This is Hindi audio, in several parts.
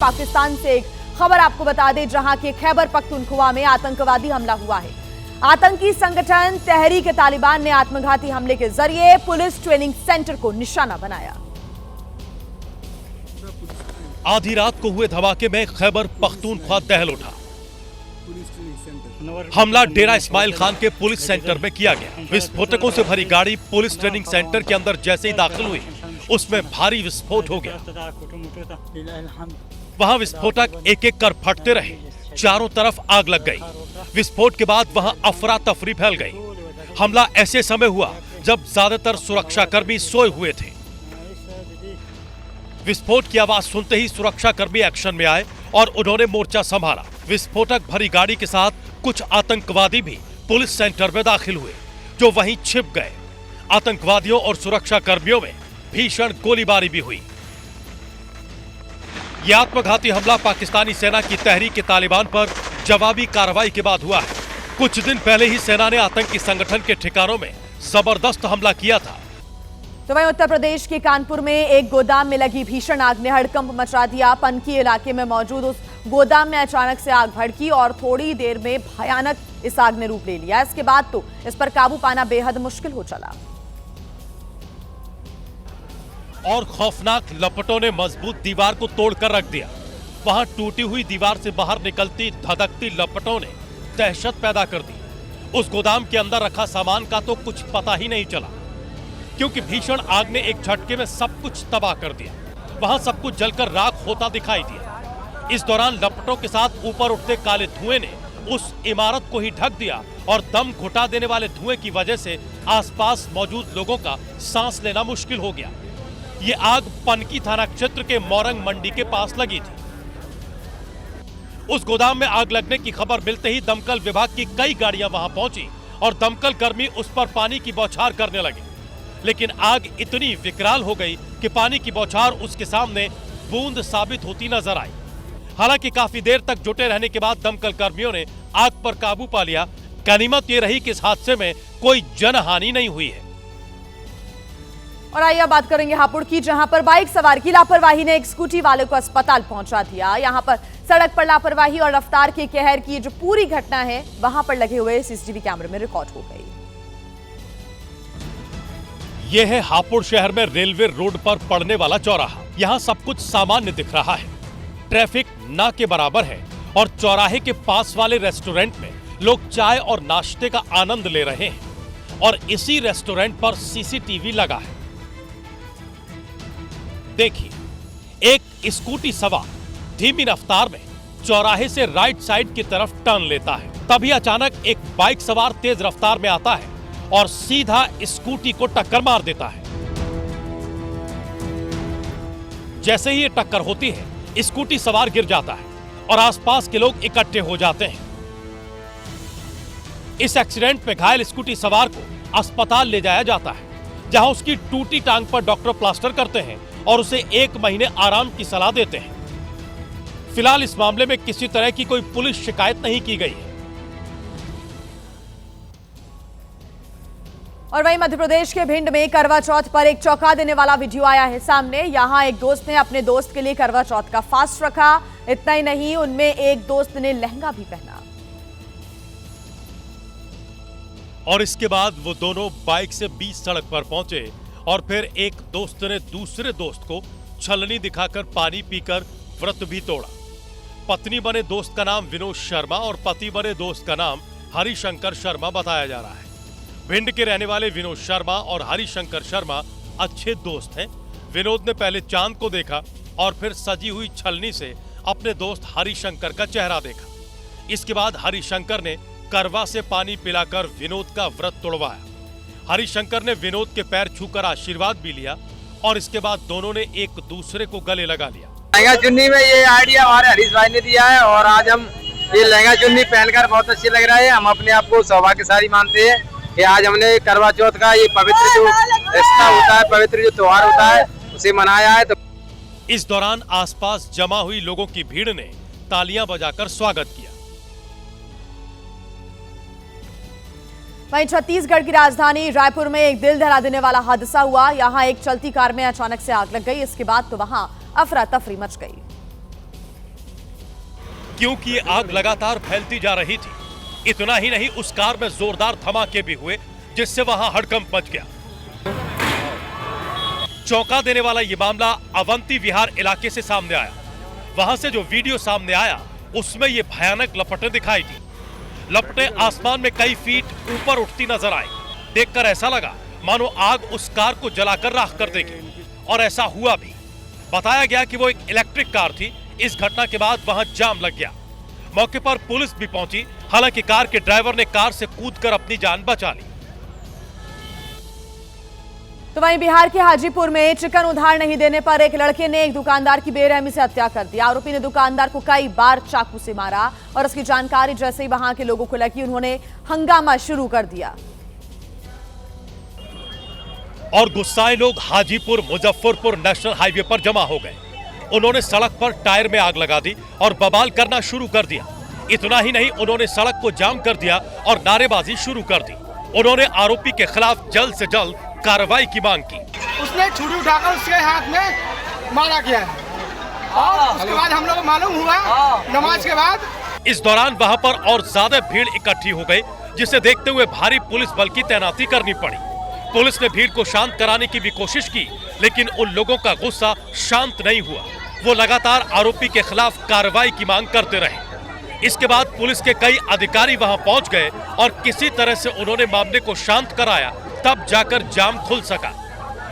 पाकिस्तान से एक खबर आपको बता दें, जहां के खैबर पख्तूनख्वा में आतंकवादी हमला हुआ है। आतंकी संगठन तहरीक तालिबान ने आत्मघाती हमले के जरिए पुलिस ट्रेनिंग सेंटर को निशाना बनाया। आधी रात को हुए धमाके में खैबर पख्तूनख्वा दहल उठा। हमला डेरा इस्माइल खान के पुलिस सेंटर में किया गया। विस्फोटकों से भरी गाड़ी पुलिस ट्रेनिंग सेंटर के अंदर जैसे ही दाखिल हुई, उसमें भारी विस्फोट हो गया। वहां विस्फोटक एक एक कर फटते रहे, चारों तरफ आग लग गई। विस्फोट के बाद वहां अफरा तफरी फैल गई। हमला ऐसे समय हुआ जब ज्यादातर सुरक्षाकर्मी सोए हुए थे। विस्फोट की आवाज सुनते ही सुरक्षाकर्मी एक्शन में आए और उन्होंने मोर्चा संभाला। विस्फोटक भरी गाड़ी के साथ कुछ आतंकवादी भी पुलिस सेंटर में दाखिल हुए, जो वहीं छिप गए। आतंकवादियों और सुरक्षाकर्मियों में भीषण गोलीबारी भी हुई। यह आत्मघाती हमला पाकिस्तानी सेना की तहरीक तालिबान पर जवाबी कार्रवाई के बाद हुआ है। कुछ दिन पहले ही सेना ने आतंकी संगठन के ठिकानों में जबरदस्त हमला किया था। तो वहीं उत्तर प्रदेश के कानपुर में एक गोदाम में लगी भीषण आग ने हड़कंप मचा दिया। पनकी इलाके में मौजूद उस गोदाम में अचानक से आग भड़की और थोड़ी देर में भयानक इस आग ने रूप ले लिया। इसके बाद तो इस पर काबू पाना बेहद मुश्किल हो चला। और खौफनाक लपटों ने मजबूत दीवार को तोड़कर रख दिया। वहां टूटी हुई दीवार से बाहर निकलती धधकती लपटों ने दहशत पैदा कर दी। उस गोदाम के अंदर रखा सामान का तो कुछ पता ही नहीं चला, क्योंकि भीषण आग ने एक झटके में सब कुछ तबाह कर दिया। वहां सब कुछ जलकर राख होता दिखाई दिया। इस दौरान लपटों के साथ ऊपर उठते काले धुएं ने उस इमारत को ही ढक दिया और दम घुटा देने वाले धुएं की वजह से आसपास मौजूद लोगों का सांस लेना मुश्किल हो गया। ये आग पनकी थाना क्षेत्र के मोरंग मंडी के पास लगी थी। उस गोदाम में आग लगने की खबर मिलते ही दमकल विभाग की कई गाड़ियां वहां पहुंची और दमकल कर्मी उस पर पानी की बौछार करने लगे। लेकिन आग इतनी विकराल हो गई कि पानी की बौछार उसके सामने बूंद साबित होती नजर आई। हालांकि काफी देर तक जुटे रहने के बाद दमकल कर्मियों ने आग पर काबू पा लिया। गनीमत ये रही कि इस हादसे में कोई जनहानि नहीं हुई है। और आइए बात करेंगे हापुड़ की, जहां पर बाइक सवार की लापरवाही ने एक स्कूटी वाले को अस्पताल पहुंचा दिया। यहां पर सड़क पर लापरवाही और रफ्तार के कहर की जो पूरी घटना है वहां पर लगे हुए सीसीटीवी कैमरे में रिकॉर्ड हो गई। यह है हापुड़ शहर में रेलवे रोड पर पड़ने वाला चौराहा। यहाँ सब कुछ सामान्य दिख रहा है, ट्रैफिक ना के बराबर है और चौराहे के पास वाले रेस्टोरेंट में लोग चाय और नाश्ते का आनंद ले रहे हैं और इसी रेस्टोरेंट पर सीसीटीवी लगा है। देखिए, एक स्कूटी सवार धीमी रफ्तार में चौराहे से राइट साइड की तरफ टर्न लेता है। तभी अचानक एक बाइक सवार तेज रफ्तार में आता है और सीधा स्कूटी को टक्कर मार देता है। जैसे ही ये टक्कर होती है, स्कूटी सवार गिर जाता है और आसपास के लोग इकट्ठे हो जाते हैं। इस एक्सीडेंट में घायल स्कूटी सवार को अस्पताल ले जाया जाता है, जहां उसकी टूटी टांग पर डॉक्टर प्लास्टर करते हैं और उसे 1 महीने आराम की सलाह देते हैं। फिलहाल इस मामले में किसी तरह की कोई पुलिस शिकायत नहीं की गई है। और वहीं मध्य प्रदेश के भिंड में करवा चौथ पर एक चौंका देने वाला वीडियो आया है सामने। यहां एक दोस्त ने अपने दोस्त के लिए करवा चौथ का फास्ट रखा। इतना ही नहीं, उनमें एक दोस्त ने लहंगा भी पहना। और इसके बाद वो दोनों बाइक से बीच सड़क पर पहुंचे और फिर एक दोस्त ने दूसरे दोस्त को छलनी दिखाकर पानी पीकर व्रत भी तोड़ा। पत्नी बने दोस्त का नाम विनोद शर्मा और पति बने दोस्त का नाम हरिशंकर शर्मा बताया जा रहा है। भिंड के रहने वाले विनोद शर्मा और हरिशंकर शर्मा अच्छे दोस्त हैं। विनोद ने पहले चांद को देखा और फिर सजी हुई छलनी से अपने दोस्त हरिशंकर का चेहरा देखा। इसके बाद हरिशंकर ने करवा से पानी पिलाकर विनोद का व्रत तोड़वाया। हरिशंकर ने विनोद के पैर छूकर आशीर्वाद भी लिया और इसके बाद दोनों ने एक दूसरे को गले लगा लिया। लहंगा चुन्नी में ये आइडिया हमारे हरीश भाई ने दिया है और आज हम ये लहंगा चुन्नी पहनकर बहुत अच्छे लग रहा है। हम अपने आप को सौभाग्यशाली मानते हैं कि आज हमने करवा चौथ का ये पवित्र जो रिश्ता होता है, पवित्र जो त्योहार होता है, उसे मनाया है। तो इस दौरान आसपास जमा हुई लोगों की भीड़ ने तालियां बजाकर स्वागत किया। वहीं छत्तीसगढ़ की राजधानी रायपुर में एक दिल दहला देने वाला हादसा हुआ। यहां एक चलती कार में अचानक से आग लग गई। इसके बाद तो वहां अफरा तफरी मच गई। क्योंकि ये आग लगातार फैलती जा रही थी। इतना ही नहीं, उस कार में जोरदार धमाके भी हुए जिससे वहां हड़कंप मच गया। चौंका देने वाला ये मामला अवंती विहार इलाके से सामने आया। वहां से जो वीडियो सामने आया उसमें ये भयानक लपटें दिखाई दी। लपटें आसमान में कई फीट ऊपर उठती नजर आई। देखकर ऐसा लगा मानो आग उस कार को जलाकर राख कर देगी, और ऐसा हुआ भी। बताया गया कि वो एक इलेक्ट्रिक कार थी। इस घटना के बाद वहां जाम लग गया। मौके पर पुलिस भी पहुंची, हालांकि कार के ड्राइवर ने कार से कूदकर अपनी जान बचा ली। तो वहीं बिहार के हाजीपुर में चिकन उधार नहीं देने पर एक लड़के ने एक दुकानदार की बेरहमी से हत्या कर दी। आरोपी ने दुकानदार को कई बार चाकू से मारा और उसकी जानकारी जैसे ही वहां के लोगों को लगी, उन्होंने हंगामा शुरू कर दिया। और गुस्साए लोग हाजीपुर मुजफ्फरपुर नेशनल हाईवे पर जमा हो गए। उन्होंने सड़क पर टायर में आग लगा दी और बवाल करना शुरू कर दिया। इतना ही नहीं, उन्होंने सड़क को जाम कर दिया और नारेबाजी शुरू कर दी। उन्होंने आरोपी के खिलाफ जल्द से जल्द कार्रवाई की मांग की। उसने छुरी उठाकर उसके हाथ में मारा गया है और उसके बाद हम लोग को मालूम हुआ नमाज के बाद। इस दौरान वहां पर और ज्यादा भीड़ इकट्ठी हो गई, जिसे देखते हुए भारी पुलिस बल की तैनाती करनी पड़ी। पुलिस ने भीड़ को शांत कराने की भी कोशिश की, लेकिन उन लोगों का गुस्सा शांत नहीं हुआ। वो लगातार आरोपी के खिलाफ कार्रवाई की मांग करते रहे। इसके बाद पुलिस के कई अधिकारी वहां पहुंच गए और किसी तरह से उन्होंने मामले को शांत कराया, तब जाकर जाम खुल सका।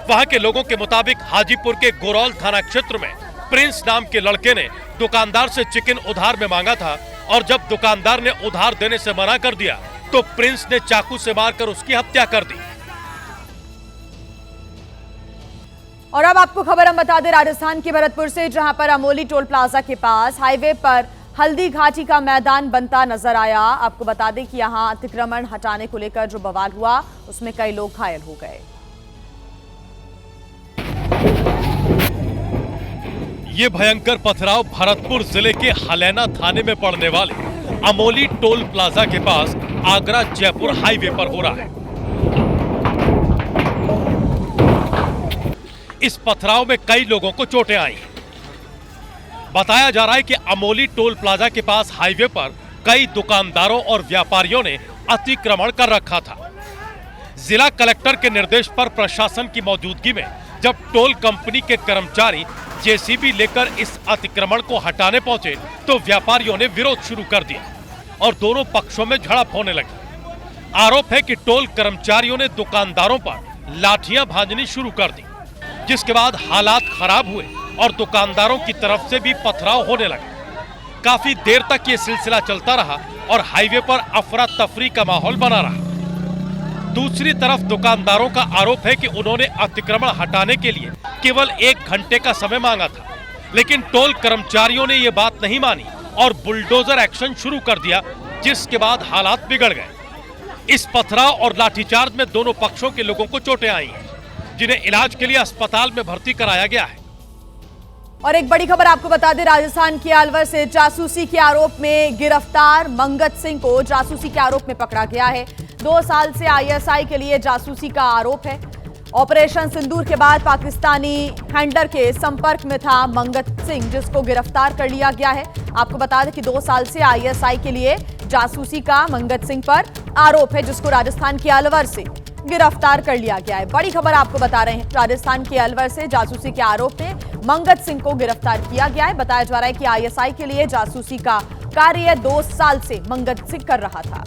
वहां के लोगों के मुताबिक हाजीपुर के गोरौल थाना क्षेत्र में प्रिंस नाम के लड़के ने दुकानदार से चिकन उधार में मांगा था, और जब दुकानदार ने उधार देने से मना कर दिया तो प्रिंस ने चाकू से मारकर उसकी हत्या कर दी। और अब आपको खबर हम बता दें राजस्थान के भरतपुर से, जहां पर अमोली टोल प्लाजा के पास हाईवे पर हल्दी घाटी का मैदान बनता नजर आया। आपको बता दें कि यहां अतिक्रमण हटाने को लेकर जो बवाल हुआ उसमें कई लोग घायल हो गए। ये भयंकर पथराव भरतपुर जिले के हलैना थाने में पड़ने वाले अमोली टोल प्लाजा के पास आगरा जयपुर हाईवे पर हो रहा है। इस पथराव में कई लोगों को चोटें आई हैं। बताया जा रहा है कि अमोली टोल प्लाजा के पास हाईवे पर कई दुकानदारों और व्यापारियों ने अतिक्रमण कर रखा था। जिला कलेक्टर के निर्देश पर प्रशासन की मौजूदगी में जब टोल कंपनी के कर्मचारी जेसीबी लेकर इस अतिक्रमण को हटाने पहुंचे तो व्यापारियों ने विरोध शुरू कर दिया और दोनों पक्षों में झड़प होने लगी। आरोप है कि टोल कर्मचारियों ने दुकानदारों पर लाठियां भांजनी शुरू कर दी, जिसके बाद हालात खराब हुए और दुकानदारों की तरफ से भी पथराव होने लगा। काफी देर तक ये सिलसिला चलता रहा और हाईवे पर अफरा तफरी का माहौल बना रहा। दूसरी तरफ दुकानदारों का आरोप है कि उन्होंने अतिक्रमण हटाने के लिए केवल 1 घंटे का समय मांगा था, लेकिन टोल कर्मचारियों ने ये बात नहीं मानी और बुलडोजर एक्शन शुरू कर दिया, जिसके बाद हालात बिगड़ गए। इस पथराव और लाठीचार्ज में दोनों पक्षों के लोगों को चोटें आई हैं, जिन्हें इलाज के लिए अस्पताल में भर्ती कराया गया है। और एक बड़ी खबर आपको बता दें, राजस्थान के अलवर से जासूसी के आरोप में गिरफ्तार मंगत सिंह को जासूसी के आरोप में पकड़ा गया है। 2 साल से आईएसआई के लिए जासूसी का आरोप है। ऑपरेशन सिंदूर के बाद पाकिस्तानी हैंडलर के संपर्क में था मंगत सिंह, जिसको गिरफ्तार कर लिया गया है। आपको बता दें कि 2 साल से आईएसआई के लिए जासूसी का मंगत सिंह पर आरोप है, जिसको राजस्थान के अलवर से गिरफ्तार कर लिया गया है। बड़ी खबर आपको बता रहे हैं, राजस्थान के अलवर से जासूसी के आरोप में मंगत सिंह को गिरफ्तार किया गया है। बताया जा रहा है कि आईएसआई के लिए जासूसी का कार्य 2 साल से मंगत सिंह कर रहा था।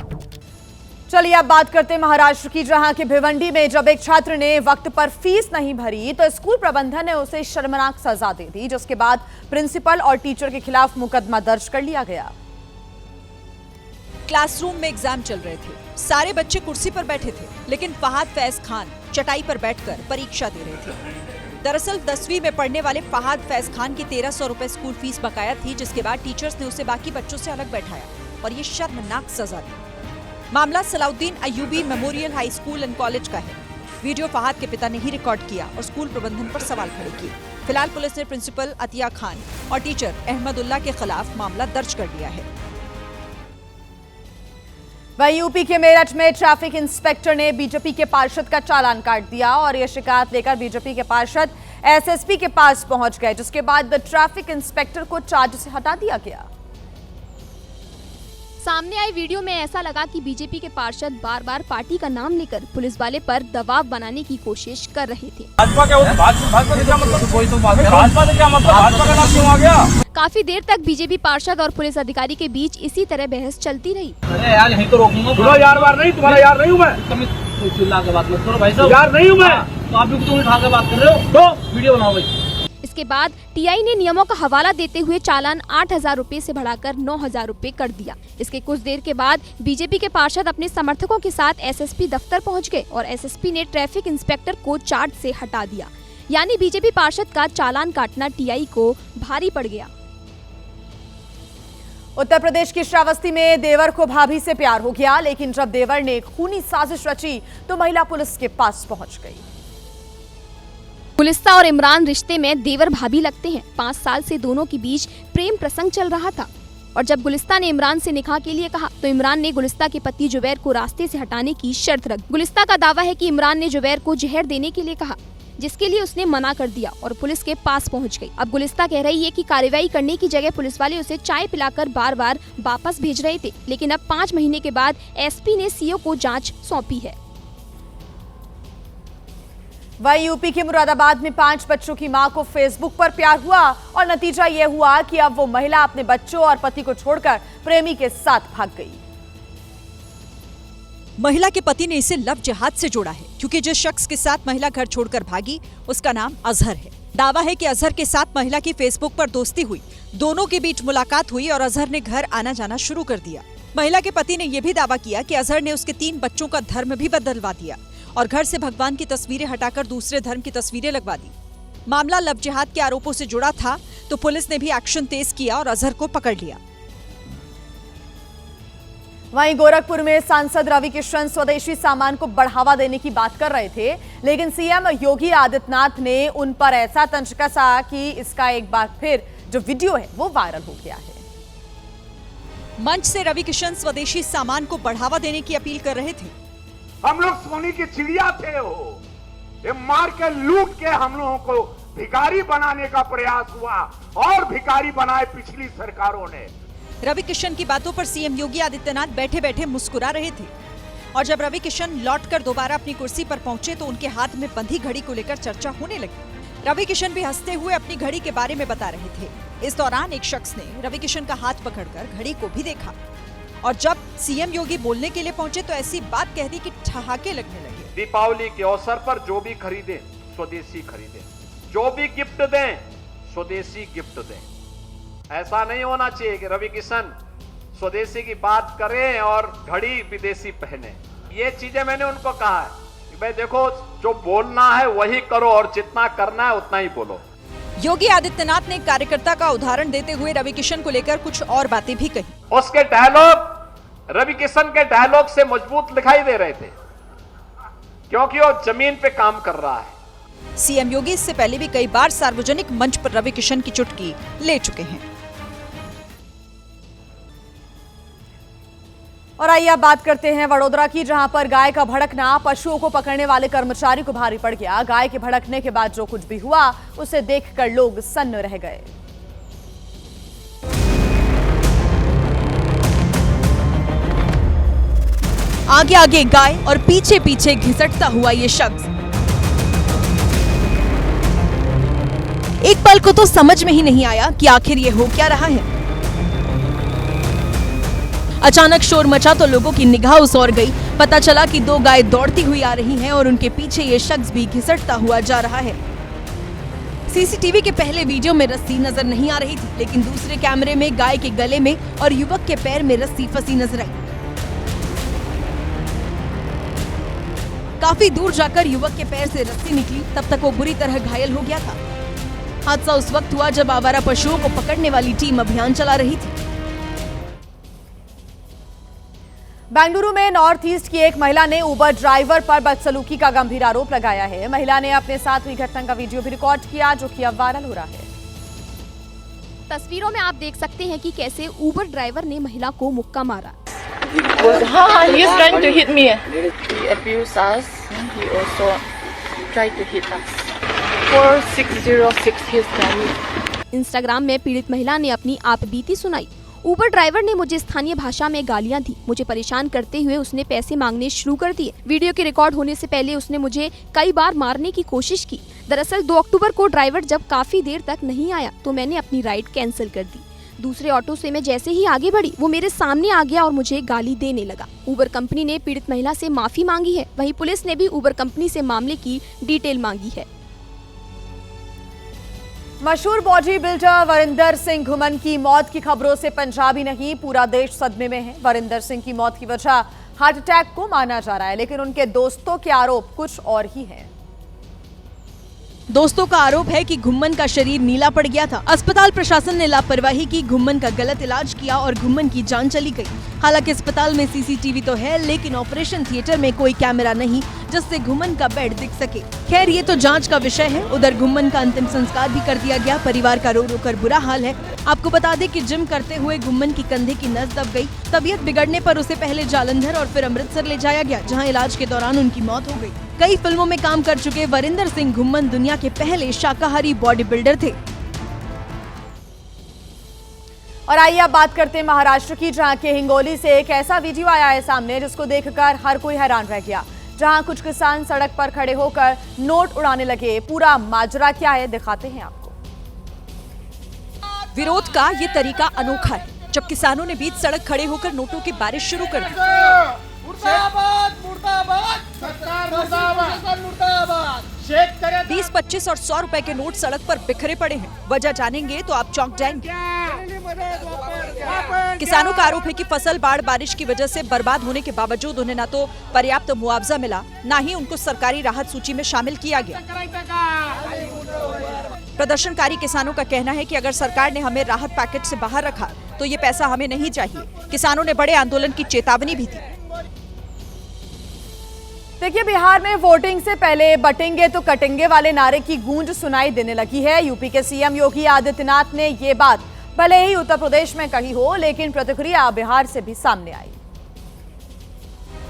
चलिए अब बात करते हैं महाराष्ट्र की, जहां के भिवंडी में जब एक छात्र ने वक्त पर फीस नहीं भरी तो स्कूल प्रबंधन ने उसे शर्मनाक सजा दे दी, जिसके बाद प्रिंसिपल और टीचर के खिलाफ मुकदमा दर्ज कर लिया गया। क्लासरूम में एग्जाम चल रहे थे, सारे बच्चे कुर्सी पर बैठे थे, लेकिन फहाद फैज खान चटाई पर बैठकर परीक्षा दे रहे थे। दरअसल 10वीं में पढ़ने वाले फहाद फैज खान की 1300 रुपए स्कूल फीस बकाया थी, जिसके बाद टीचर्स ने उसे बाकी बच्चों से अलग बैठाया और ये शर्मनाक सजा दी। मामला Salauddin Ayubi memorial high school and college का है। वीडियो फहाद के पिता ने ही रिकॉर्ड किया और स्कूल प्रबंधन पर सवाल खड़े किए। फिलहाल पुलिस ने प्रिंसिपल अतिया खान और टीचर अहमदुल्ला के खिलाफ मामला दर्ज कर लिया है। वहीं यूपी के मेरठ में ट्रैफिक इंस्पेक्टर ने बीजेपी के पार्षद का चालान काट दिया और यह शिकायत लेकर बीजेपी के पार्षद एसएसपी के पास पहुंच गए, जिसके बाद ट्रैफिक इंस्पेक्टर को चार्ज से हटा दिया गया। सामने आई वीडियो में ऐसा लगा कि बीजेपी के पार्षद बार बार पार्टी का नाम लेकर पुलिस वाले पर दबाव बनाने की कोशिश कर रहे थे। भाजपा का क्या मतलब? भाजपा का क्या मतलब? भाजपा का नाम क्यों आ गया? काफी देर तक बीजेपी पार्षद और पुलिस अधिकारी के बीच इसी तरह बहस चलती रही। अरे यार यहीं तो रोकूंगा। यार बार नहीं, तुम्हारा यार नहीं हूँ मैं। चिल्ला के बात मत करो भाई साहब। यार नहीं हूँ मैं। तो आप भी तुम उठा के बात कर रहे हो तो वीडियो बनाओ भाई। इसके बाद टीआई ने नियमों का हवाला देते हुए चालान 8,000 रुपए से बढ़ाकर 9,000 रुपए कर दिया। इसके कुछ देर के बाद बीजेपी के पार्षद अपने समर्थकों के साथ एसएसपी दफ्तर पहुंच गए और एसएसपी ने ट्रैफिक इंस्पेक्टर को चार्ज से हटा दिया। यानी बीजेपी पार्षद का चालान काटना टीआई को भारी पड़ गया। उत्तर प्रदेश की श्रावस्ती में देवर को भाभी से प्यार हो गया, लेकिन जब देवर ने खूनी साजिश रची तो महिला पुलिस के पास पहुंच गई। गुलिस्ता और इमरान रिश्ते में देवर भाभी लगते हैं। 5 साल से दोनों के बीच प्रेम प्रसंग चल रहा था और जब गुलिस्ता ने इमरान से निकाह के लिए कहा तो इमरान ने गुलिस्ता के पति जुबैर को रास्ते से हटाने की शर्त रख। गुलिस्ता का दावा है कि इमरान ने जुबैर को जहर देने के लिए कहा, जिसके लिए उसने मना कर दिया और पुलिस के पास पहुंच गई। अब गुलिस्ता कह रही है कि कार्रवाई करने की जगह पुलिस वाले उसे चाय पिलाकर बार बार वापस भेज रहे थे, लेकिन अब 5 महीने के बाद एसपी ने सीओ को जांच सौंपी है। वहीं यूपी के मुरादाबाद में 5 बच्चों की मां को फेसबुक पर प्यार हुआ और नतीजा यह हुआ कि अब वो महिला अपने बच्चों और पति को छोड़कर प्रेमी के साथ भाग गई। महिला के पति ने इसे लव जिहाद से जोड़ा है, क्योंकि जिस शख्स के साथ महिला घर छोड़कर भागी उसका नाम अजहर है। दावा है कि अजहर के साथ महिला की फेसबुक पर दोस्ती हुई, दोनों के बीच मुलाकात हुई और अजहर ने घर आना जाना शुरू कर दिया। महिला के पति ने यह भी दावा किया कि अजहर ने उसके 3 बच्चों का धर्म भी बदलवा दिया और घर से भगवान की तस्वीरें हटाकर दूसरे धर्म की तस्वीरें लगवा दी। मामला लव जिहाद के आरोपों से जुड़ा था तो पुलिस ने भी एक्शन तेज किया और अजहर को पकड़ लिया। वहीं गोरखपुर में सांसद रवि किशन स्वदेशी सामान को बढ़ावा देने की बात कर रहे थे, लेकिन सीएम योगी आदित्यनाथ ने उन पर ऐसा तंज कसा कि इसका एक बार फिर जो वीडियो है वो वायरल हो गया है। मंच से रवि किशन स्वदेशी सामान को बढ़ावा देने की अपील कर रहे थे। हम लोग सोने की चिड़िया थे, ये मार के लूट के हम लोगों को भिखारी बनाने का प्रयास हुआ और भिखारी बनाए पिछली सरकारों ने। रवि किशन की बातों पर सीएम योगी आदित्यनाथ बैठे बैठे मुस्कुरा रहे थे और जब रवि किशन लौटकर दोबारा अपनी कुर्सी पर पहुंचे तो उनके हाथ में बंधी घड़ी को लेकर चर्चा होने लगी। रवि किशन भी हंसते हुए अपनी घड़ी के बारे में बता रहे थे। इस दौरान एक शख्स ने रवि किशन का हाथ पकड़कर घड़ी को भी देखा और जब सीएम योगी बोलने के लिए पहुंचे तो ऐसी बात कह दी कि ठहाके लगने लगे। दीपावली के अवसर पर जो भी खरीदे स्वदेशी खरीदे, जो भी गिफ्ट दें स्वदेशी गिफ्ट दें। ऐसा नहीं होना चाहिए कि रवि किशन स्वदेशी की बात करें और घड़ी विदेशी पहने। ये चीजें मैंने उनको कहा है कि भाई देखो, जो बोलना है वही करो और जितना करना है उतना ही बोलो। योगी आदित्यनाथ ने कार्यकर्ता का उदाहरण देते हुए रवि किशन को लेकर कुछ और बातें भी कही। उसके डायलॉग रवि किशन के डायलॉग से मजबूत दिखाई दे रहे थे, क्योंकि वो जमीन पे काम कर रहा है। सीएम योगी इससे पहले भी कई बार सार्वजनिक मंच पर रवि किशन की चुटकी ले चुके हैं। और आइए अब बात करते हैं वडोदरा की, जहां पर गाय का भड़कना पशुओं को पकड़ने वाले कर्मचारी को भारी पड़ गया। गाय के भड़कने के बाद जो कुछ भी हुआ उसे देखकर लोग सन्न रह गए। आगे आगे गाय और पीछे पीछे घिसटता हुआ ये शख्स। एक पल को तो समझ में ही नहीं आया कि आखिर ये हो क्या रहा है। अचानक शोर मचा तो लोगों की निगाह उस ओर गई। पता चला कि 2 गाय दौड़ती हुई आ रही हैं और उनके पीछे ये शख्स भी घिसटता हुआ जा रहा है। सीसीटीवी के पहले वीडियो में रस्सी नजर नहीं आ रही थी, लेकिन दूसरे कैमरे में गाय के गले में और युवक के पैर में रस्सी फंसी नजर आई। काफी दूर जाकर युवक के पैर से रस्सी निकली, तब तक वो बुरी तरह घायल हो गया था। हादसा उस वक्त हुआ जब आवारा पशुओं को पकड़ने वाली टीम अभियान चला रही थी। बेंगलुरु में नॉर्थ ईस्ट की एक महिला ने उबर ड्राइवर पर बदसलूकी का गंभीर आरोप लगाया है। महिला ने अपने साथ हुई घटना का वीडियो भी रिकॉर्ड किया, जो कि अब वायरल हो रहा है। तस्वीरों में आप देख सकते हैं कि कैसे उबर ड्राइवर ने महिला को मुक्का मारा। He is trying to hit me. He abused us. He also tried to hit us. 4606 his time. Instagram में पीड़ित महिला ने अपनी आपबीती सुनाई ऊबर ड्राइवर ने मुझे स्थानीय भाषा में गालियां दी। मुझे परेशान करते हुए उसने पैसे मांगने शुरू कर दिए। वीडियो के रिकॉर्ड होने से पहले उसने मुझे कई बार मारने की कोशिश की। दरअसल 2 अक्टूबर को ड्राइवर जब काफी देर तक नहीं आया तो मैंने अपनी राइड कैंसिल कर दी। दूसरे ऑटो से मैं जैसे ही आगे बढ़ी वो मेरे सामने आ गया और मुझे गाली देने लगा। ऊबर कंपनी ने पीड़ित महिला से माफी मांगी है। वहीं पुलिस ने भी ऊबर कंपनी से मामले की डिटेल मांगी है। मशहूर बॉडी बिल्डर वरिंदर सिंह घुमन की मौत की खबरों से पंजाब ही नहीं पूरा देश सदमे में है। वरिंदर सिंह की मौत की वजह हार्ट अटैक को माना जा रहा है, लेकिन उनके दोस्तों के आरोप कुछ और ही हैं। दोस्तों का आरोप है कि घुम्मन का शरीर नीला पड़ गया था। अस्पताल प्रशासन ने लापरवाही की, घुम्मन का गलत इलाज किया और घुम्मन की जान चली गई। हालांकि अस्पताल में सीसीटीवी तो है, लेकिन ऑपरेशन थिएटर में कोई कैमरा नहीं जिससे घुम्मन का बेड दिख सके। खैर, ये तो जांच का विषय है। उधर घुम्मन का अंतिम संस्कार भी कर दिया गया। परिवार का रो रो कर बुरा हाल है। आपको बता दें कि जिम करते हुए घुम्मन की कंधे की नस दब गई। तबीयत बिगड़ने पर उसे पहले जालंधर और फिर अमृतसर ले जाया गया, जहाँ इलाज के दौरान उनकी मौत हो गई। कई फिल्मों में काम कर चुके वरिंदर सिंह घुम्मन दुनिया के पहले शाकाहारी बॉडी बिल्डर थे। और आइए अब बात करते हैं महाराष्ट्र की, जहां के हिंगोली से एक ऐसा वीडियो आया है सामने जिसको देखकर हर कोई हैरान रह गया। जहां कुछ किसान सड़क पर खड़े होकर नोट उड़ाने लगे। पूरा माजरा क्या है दिखाते हैं आपको। विरोध का ये तरीका अनोखा है, जब किसानों ने बीच सड़क खड़े होकर नोटों की बारिश शुरू कर दी। 20, 25 और 100 रुपए के नोट सड़क पर बिखरे पड़े हैं। वजह जानेंगे तो आप चौंक जाएंगे। किसानों का आरोप है कि फसल बाढ़ बारिश की वजह से बर्बाद होने के बावजूद उन्हें न तो पर्याप्त मुआवजा मिला, न ही उनको सरकारी राहत सूची में शामिल किया गया। प्रदर्शनकारी किसानों का कहना है कि अगर सरकार ने हमें राहत पैकेज से बाहर रखा तो ये पैसा हमें नहीं चाहिए। किसानों ने बड़े आंदोलन की चेतावनी भी दी। देखिए, बिहार में वोटिंग से पहले बटेंगे तो कटेंगे वाले नारे की गूंज सुनाई देने लगी है। यूपी के सीएम योगी आदित्यनाथ ने ये बात भले ही उत्तर प्रदेश में कही हो, लेकिन प्रतिक्रिया बिहार से भी सामने आई।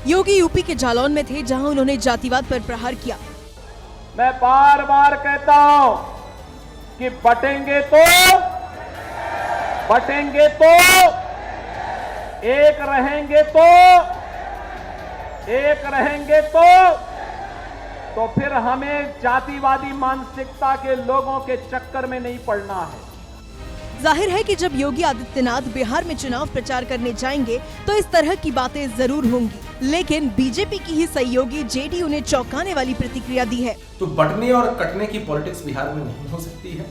योगी यूपी के जालौन में थे, जहां उन्होंने जातिवाद पर प्रहार किया। मैं बार बार कहता हूं कि बटेंगे तो एक रहेंगे तो फिर हमें जातिवादी मानसिकता के लोगों के चक्कर में नहीं पड़ना है। जाहिर है कि जब योगी आदित्यनाथ बिहार में चुनाव प्रचार करने जाएंगे तो इस तरह की बातें जरूर होंगी, लेकिन बीजेपी की ही सहयोगी जेडीयू ने चौंकाने वाली प्रतिक्रिया दी है। तो बटने और कटने की पॉलिटिक्स बिहार में नहीं हो सकती है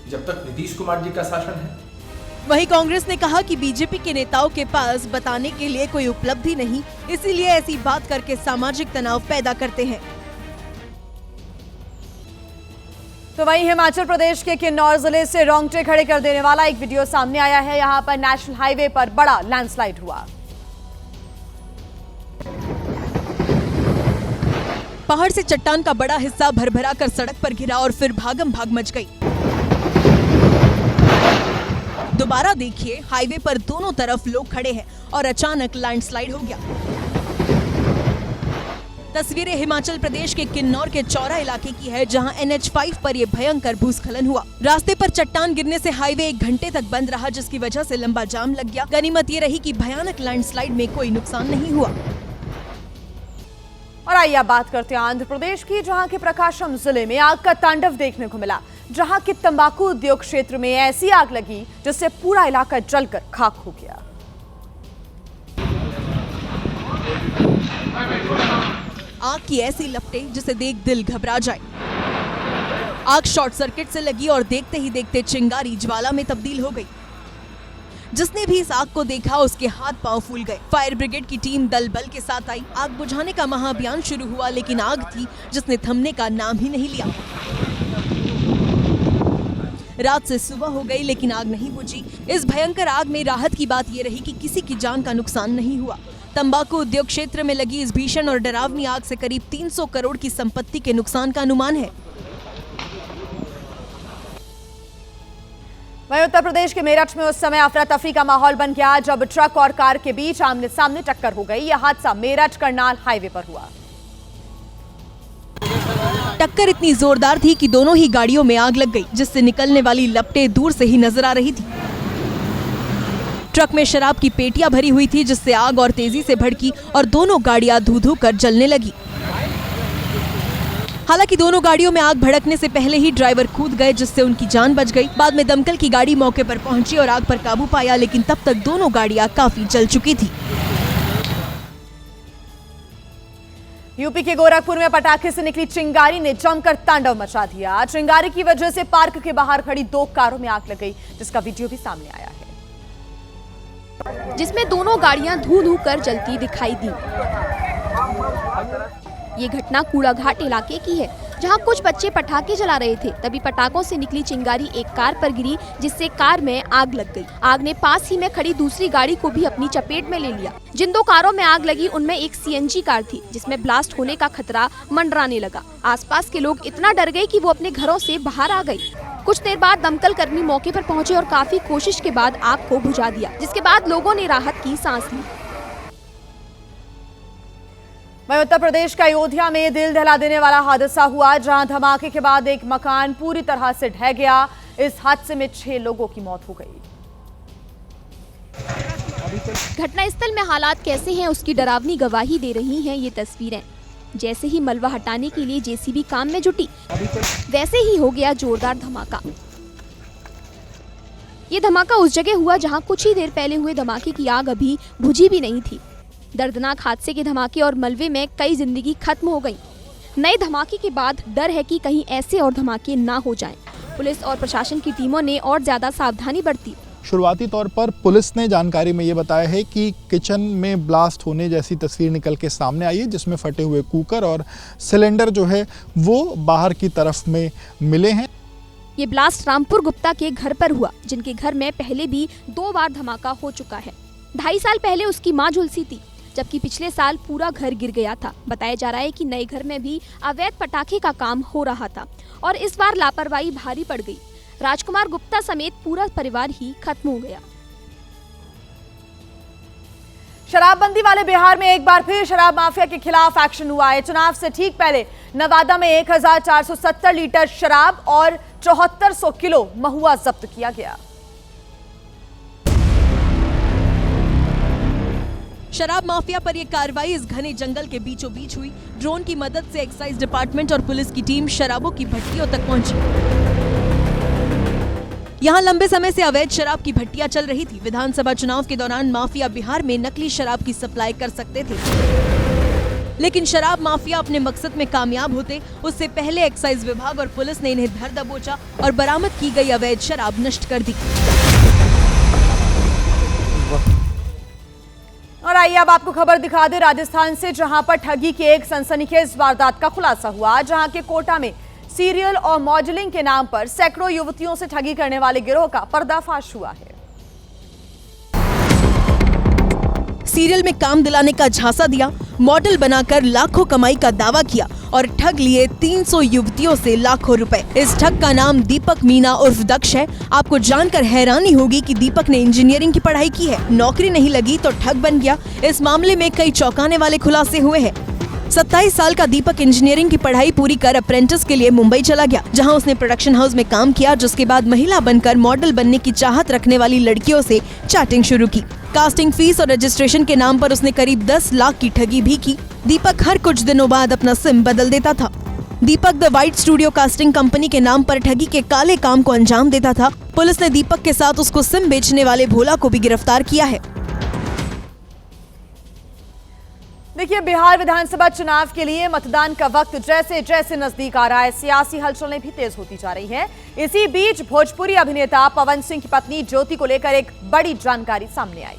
जब तक नीतीश कुमार जी का शासन है। वहीं कांग्रेस ने कहा कि बीजेपी के नेताओं के पास बताने के लिए कोई उपलब्धि नहीं, इसीलिए ऐसी बात करके सामाजिक तनाव पैदा करते हैं। तो वहीं हिमाचल प्रदेश के किन्नौर जिले से रोंगटे खड़े कर देने वाला एक वीडियो सामने आया है। यहां पर नेशनल हाईवे पर बड़ा लैंडस्लाइड हुआ। पहाड़ से चट्टान का बड़ा हिस्सा भरभरा कर सड़क पर गिरा और फिर भागम भाग मच गई। दोबारा देखिए, हाईवे पर दोनों तरफ लोग खड़े हैं और अचानक लैंडस्लाइड हो गया। तस्वीरें हिमाचल प्रदेश के किन्नौर के चौरा इलाके की है, जहां NH5 पर यह भयंकर भूस्खलन हुआ। रास्ते पर चट्टान गिरने से हाईवे 1 घंटे तक बंद रहा, जिसकी वजह से लंबा जाम लग गया। गनीमत ये रही कि भयानक लैंडस्लाइड में कोई नुकसान नहीं हुआ। और आइए अब बात करते हैं आंध्र प्रदेश की, जहां के प्रकाशम जिले में आग का तांडव देखने को मिला। जहां के तंबाकू उद्योग क्षेत्र में ऐसी आग लगी जिससे पूरा इलाका जलकर खाक हो गया। आग की ऐसी लपटें जिसे देख दिल घबरा जाए। आग शॉर्ट सर्किट से लगी और देखते ही देखते चिंगारी ज्वाला में तब्दील हो गई। जिसने भी इस आग को देखा उसके हाथ पांव फूल गए। फायर ब्रिगेड की टीम दल बल के साथ आई। आग बुझाने का महाअभियान शुरू हुआ, लेकिन आग थी जिसने थमने का नाम ही नहीं लिया। रात से सुबह हो गई, लेकिन आग नहीं बुझी। इस भयंकर आग में राहत की बात ये रही कि किसी की जान का नुकसान नहीं हुआ। तंबाकू उद्योग क्षेत्र में लगी इस भीषण और डरावनी आग से करीब 300 करोड़ की संपत्ति के नुकसान का अनुमान है। वहीं उत्तर प्रदेश के मेरठ में उस समय अफरा तफरी का माहौल बन गया जब ट्रक और कार के बीच आमने सामने टक्कर हो गई। यह हादसा मेरठ करनाल हाईवे पर हुआ। टक्कर इतनी जोरदार थी कि दोनों ही गाड़ियों में आग लग गई, जिससे निकलने वाली लपटें दूर से ही नजर आ रही थी। ट्रक में शराब की पेटियां भरी हुई थी, जिससे आग और तेजी से भड़की और दोनों गाड़ियां धू-धू कर जलने लगी। हालांकि दोनों गाड़ियों में आग भड़कने से पहले ही ड्राइवर कूद गए, जिससे उनकी जान बच गई। बाद में दमकल की गाड़ी मौके पर पहुंची और आग पर काबू पाया, लेकिन तब तक दोनों गाड़ियां काफी जल चुकी थी। यूपी के गोरखपुर में पटाखे से निकली चिंगारी ने जमकर तांडव मचा दिया। चिंगारी की वजह से पार्क के बाहर खड़ी 2 कारों में आग लग गई, जिसका वीडियो भी सामने आया है, जिसमें दोनों गाड़ियां धू-धू कर जलती दिखाई दी। ये घटना कूड़ाघाट इलाके की है, जहां कुछ बच्चे पटाखे जला रहे थे। तभी पटाखों से निकली चिंगारी एक कार पर गिरी, जिससे कार में आग लग गई। आग ने पास ही में खड़ी दूसरी गाड़ी को भी अपनी चपेट में ले लिया। जिन 2 कारों में आग लगी, उनमें एक सीएनजी कार थी, जिसमें ब्लास्ट होने का खतरा मंडराने लगा। आसपास के लोग इतना डर गए कि वो अपने घरों से बाहर आ गए। कुछ देर बाद दमकल कर्मी मौके पर पहुंचे और काफी कोशिश के बाद आग को बुझा दिया, जिसके बाद लोगों ने राहत की सांस ली। वहीं उत्तर प्रदेश का अयोध्या में दिल दहला देने वाला हादसा हुआ, जहां धमाके के बाद एक मकान पूरी तरह से ढह गया। इस हादसे में 6 लोगों की मौत हो गई। घटनास्थल में हालात कैसे हैं, उसकी डरावनी गवाही दे रही हैं ये तस्वीरें। जैसे ही मलबा हटाने के लिए जेसीबी काम में जुटी, वैसे ही हो गया जोरदार धमाका। ये धमाका उस जगह हुआ जहां कुछ ही देर पहले हुए धमाके की आग अभी बुझी भी नहीं थी। दर्दनाक हादसे के धमाके और मलबे में कई जिंदगी खत्म हो गई। नए धमाके के बाद डर है कि कहीं ऐसे और धमाके ना हो जाएं। पुलिस और प्रशासन की टीमों ने और ज्यादा सावधानी बरती। शुरुआती तौर पर पुलिस ने जानकारी में ये बताया है कि किचन में ब्लास्ट होने जैसी तस्वीर निकल के सामने आई है, जिसमें फटे हुए कुकर और सिलेंडर जो है वो बाहर की तरफ में मिले हैं। ये ब्लास्ट रामपुर गुप्ता के घर पर हुआ, जिनके घर में पहले भी 2 बार धमाका हो चुका है। 2.5 साल पहले उसकी मां झुलसी थी, जबकि पिछले साल पूरा घर गिर गया था। बताया जा रहा है कि नए घर में भी अवैध पटाखे का काम हो रहा था और इस बार लापरवाही भारी पड़ गई। राजकुमार गुप्ता समेत पूरा परिवार ही खत्म हो गया। शराबबंदी वाले बिहार में एक बार फिर शराब माफिया के खिलाफ एक्शन हुआ है। चुनाव से ठीक पहले नवादा में 1470 लीटर शराब और 7400 किलो महुआ जब्त किया गया। शराब माफिया पर यह कार्रवाई इस घने जंगल के बीचों बीच हुई। ड्रोन की मदद से एक्साइज डिपार्टमेंट और पुलिस की टीम शराबों की भट्टियों तक पहुंची। यहाँ लंबे समय से अवैध शराब की भट्टियां चल रही थी। विधानसभा चुनाव के दौरान माफिया बिहार में नकली शराब की सप्लाई कर सकते थे, लेकिन शराब माफिया अपने मकसद में कामयाब होते उससे पहले एक्साइज विभाग और पुलिस ने इन्हें धर दबोचा और बरामद की गई अवैध शराब नष्ट कर दी। और आइए अब आपको खबर दिखा दे राजस्थान से, जहां पर ठगी की एक सनसनीखेज वारदात का खुलासा हुआ। जहां के कोटा में सीरियल और मॉडलिंग के नाम पर सैकड़ों युवतियों से ठगी करने वाले गिरोह का पर्दाफाश हुआ है। सीरियल में काम दिलाने का झांसा दिया, मॉडल बनाकर लाखों कमाई का दावा किया और ठग लिए 300 युवतियों से लाखों रुपए। इस ठग का नाम दीपक मीना उर्फ दक्ष है। आपको जानकर हैरानी होगी कि दीपक ने इंजीनियरिंग की पढ़ाई की है, नौकरी नहीं लगी तो ठग बन गया। इस मामले में कई चौंकाने वाले खुलासे हुए हैं। 27 साल का दीपक इंजीनियरिंग की पढ़ाई पूरी कर अप्रेंटिस के लिए मुंबई चला गया, जहां उसने प्रोडक्शन हाउस में काम किया, जिसके बाद महिला बनकर मॉडल बनने की चाहत रखने वाली लड़कियों से चैटिंग शुरू की। कास्टिंग फीस और रजिस्ट्रेशन के नाम पर उसने करीब 10 लाख की ठगी भी की। दीपक हर कुछ दिनों बाद अपना सिम बदल देता था। Deepak the white studio casting company के नाम पर ठगी के काले काम को अंजाम देता था। पुलिस ने दीपक के साथ उसको सिम बेचने वाले भोला को भी गिरफ्तार किया है। देखिए, बिहार विधानसभा चुनाव के लिए मतदान का वक्त जैसे जैसे नजदीक आ रहा है, सियासी हलचलें भी तेज होती जा रही हैं। इसी बीच भोजपुरी अभिनेता पवन सिंह की पत्नी ज्योति को लेकर एक बड़ी जानकारी सामने आई।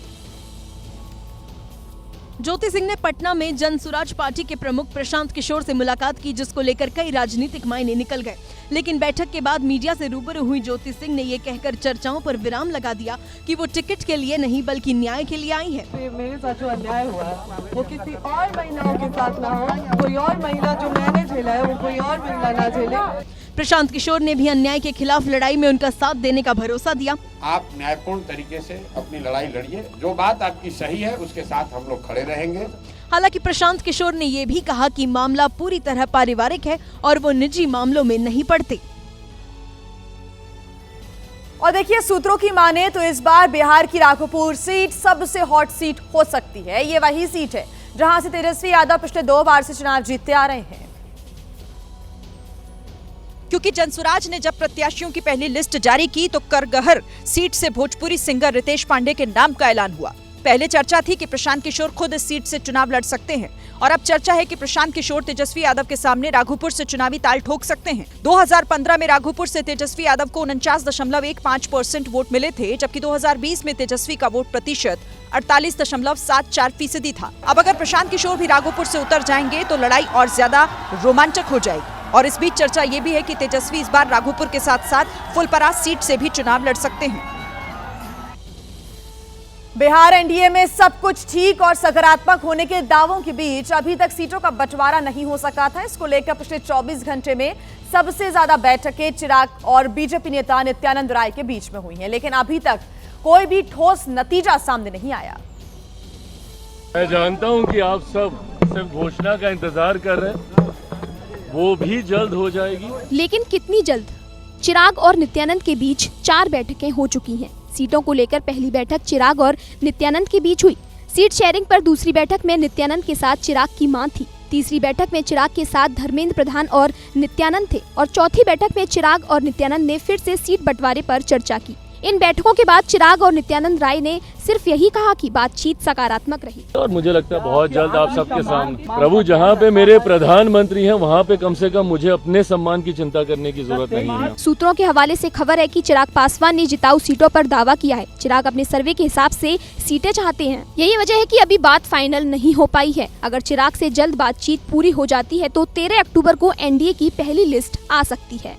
ज्योति सिंह ने पटना में जन सुराज पार्टी के प्रमुख प्रशांत किशोर से मुलाकात की, जिसको लेकर कई राजनीतिक मायने निकल गए। लेकिन बैठक के बाद मीडिया से रूबरू हुई ज्योति सिंह ने ये कहकर चर्चाओं पर विराम लगा दिया कि वो टिकट के लिए नहीं बल्कि न्याय के लिए आई है। मेरे साथ जो अन्याय हुआ वो किसी और महिलाओं के साथ ना हो, कोई और महिला जो मैंने झेला है वो कोई और महिला ना झेले। प्रशांत किशोर ने भी अन्याय के खिलाफ लड़ाई में उनका साथ देने का भरोसा दिया। आप न्यायपूर्ण तरीके से अपनी लड़ाई लड़िए, जो बात आपकी सही है उसके साथ हम लोग खड़े रहेंगे। हालांकि प्रशांत किशोर ने ये भी कहा कि मामला पूरी तरह पारिवारिक है और वो निजी मामलों में नहीं पड़ते। और देखिए, सूत्रों की माने तो इस बार बिहार की राघोपुर सीट सबसे हॉट सीट हो सकती है। ये वही सीट है जहां से तेजस्वी यादव पिछले 2 बार से चुनाव जीतते आ रहे हैं। क्योंकि जनसुराज ने जब प्रत्याशियों की पहली लिस्ट जारी की तो करगहर सीट से भोजपुरी सिंगर रितेश पांडे के नाम का ऐलान हुआ। पहले चर्चा थी कि प्रशांत किशोर खुद इस सीट से चुनाव लड़ सकते हैं और अब चर्चा है कि प्रशांत किशोर तेजस्वी यादव के सामने राघोपुर से चुनावी ताल ठोक सकते हैं। 2015 में राघोपुर से तेजस्वी यादव को 49.15% वोट मिले थे, जबकि 2020 में तेजस्वी का वोट प्रतिशत 48.74% था। अब अगर प्रशांत किशोर भी राघोपुर से उतर जाएंगे तो लड़ाई और ज्यादा रोमांचक हो जाएगी। और इस बीच चर्चा ये भी है कि तेजस्वी इस बार राघोपुर के साथ साथ फुलपरास सीट से भी चुनाव लड़ सकते हैं। बिहार एनडीए में सब कुछ ठीक और सकारात्मक होने के दावों के बीच अभी तक सीटों का बंटवारा नहीं हो सका था। इसको लेकर पिछले 24 घंटे में सबसे ज्यादा बैठकें चिराग और बीजेपी नेता नित्यानंद राय के बीच में हुई हैं, लेकिन अभी तक कोई भी ठोस नतीजा सामने नहीं आया। मैं जानता हूं कि आप सब सिर्फ घोषणा का इंतजार कर रहे हैं, वो भी जल्द हो जाएगी। लेकिन कितनी जल्द? चिराग और नित्यानंद के बीच 4 बैठकें हो चुकी हैं। सीटों को लेकर पहली बैठक चिराग और नित्यानंद के बीच हुई। सीट शेयरिंग पर दूसरी बैठक में नित्यानंद के साथ चिराग की मां थी। तीसरी बैठक में चिराग के साथ धर्मेंद्र प्रधान और नित्यानंद थे और चौथी बैठक में चिराग और नित्यानंद ने फिर से सीट बंटवारे पर चर्चा की। इन बैठकों के बाद चिराग और नित्यानंद राय ने सिर्फ यही कहा कि बातचीत सकारात्मक रही और मुझे लगता है बहुत जल्द आप सबके सामने प्रभु जहाँ पे मेरे प्रधानमंत्री हैं वहाँ पे कम से कम मुझे अपने सम्मान की चिंता करने की जरूरत नहीं है। सूत्रों के हवाले से खबर है कि चिराग पासवान ने जिताऊ सीटों पर दावा किया है। चिराग अपने सर्वे के हिसाब से सीटें चाहते हैं। यही वजह है कि अभी बात फाइनल नहीं हो पाई है। अगर चिराग से जल्द बातचीत पूरी हो जाती है तो 13 अक्टूबर को एनडीए की पहली लिस्ट आ सकती है।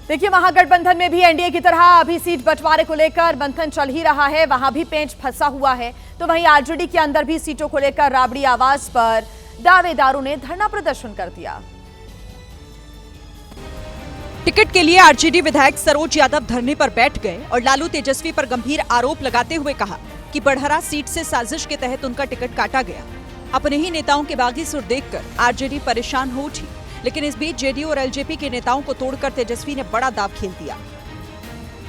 देखिए, महागठबंधन में भी एनडीए की तरह अभी सीट बंटवारे को लेकर मंथन चल ही रहा है। वहां भी पेंच फंसा हुआ है, तो वहीं आरजेडी के अंदर भी सीटों को लेकर राबड़ी आवाज पर दावेदारों ने धरना प्रदर्शन कर दिया। टिकट के लिए आरजेडी विधायक सरोज यादव धरने पर बैठ गए और लालू तेजस्वी पर गंभीर आरोप लगाते हुए कहा कि बड़हरा सीट से साजिश के तहत उनका टिकट काटा गया। अपने ही नेताओं के बागी सुर देखकर आरजेडी परेशान हो उठी, लेकिन इस बीच जेडीयू और एलजेपी के नेताओं को तोड़कर तेजस्वी ने बड़ा दाव खेल दिया।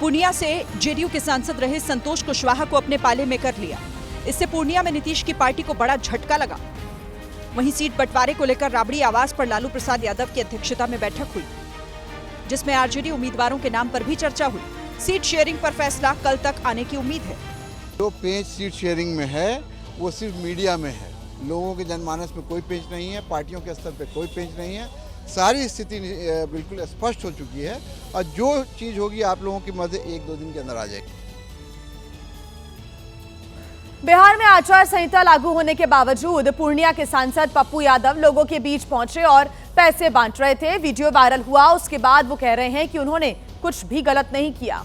पूर्णिया से जेडीयू के सांसद रहे संतोष कुशवाहा को अपने पाले में कर लिया। इससे पूर्णिया में नीतीश की पार्टी को बड़ा झटका लगा। वहीं सीट बंटवारे को लेकर राबड़ी आवाज पर लालू प्रसाद यादव की अध्यक्षता में बैठक हुई, जिसमें आरजेडी उम्मीदवारों के नाम पर भी चर्चा हुई। सीट शेयरिंग पर फैसला कल तक आने की उम्मीद है। जो पेंच सीट शेयरिंग में है वो सिर्फ मीडिया में है, लोगों के जनमानस में कोई पेंच नहीं है, पार्टियों के स्तर पे कोई पेंच नहीं है। सारी स्थिति बिल्कुल स्पष्ट हो चुकी है और जो चीज होगी आप लोगों की मदद 1-2 दिन के अंदर आ जाएगी। बिहार में आचार संहिता लागू होने के बावजूद पूर्णिया के सांसद पप्पू यादव लोगों के बीच पहुंचे और पैसे बांट रहे थे। वीडियो वायरल हुआ, उसके बाद वो कह रहे हैं कि उन्होंने कुछ भी गलत नहीं किया।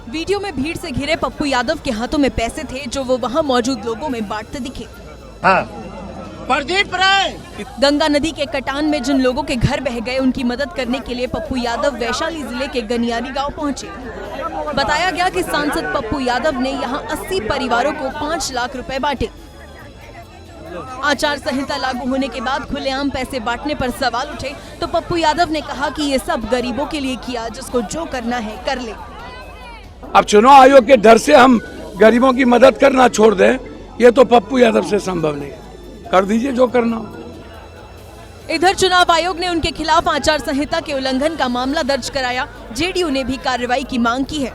वीडियो में भीड़ से घिरे पप्पू यादव के हाथों में पैसे थे जो वो वहां मौजूद लोगों में बांटते दिखे। प्रदीप राय गंगा नदी के कटान में जिन लोगों के घर बह गए उनकी मदद करने के लिए पप्पू यादव वैशाली जिले के गनियारी गांव पहुंचे। बताया गया कि सांसद पप्पू यादव ने यहां 80 परिवारों को 5 लाख रुपए बांटे। आचार संहिता लागू होने के बाद खुलेआम पैसे बांटने पर सवाल उठे तो पप्पू यादव ने कहा कि ये सब गरीबों के लिए किया, जिसको जो करना है कर ले। अब चुनाव आयोग के डर से हम गरीबों की मदद करना छोड़ दें, ये तो पप्पू यादव से संभव नहीं है। कर दीजिए जो करना हो। इधर चुनाव आयोग ने उनके खिलाफ आचार संहिता के उल्लंघन का मामला दर्ज कराया। जेडीयू ने भी कार्रवाई की मांग की है।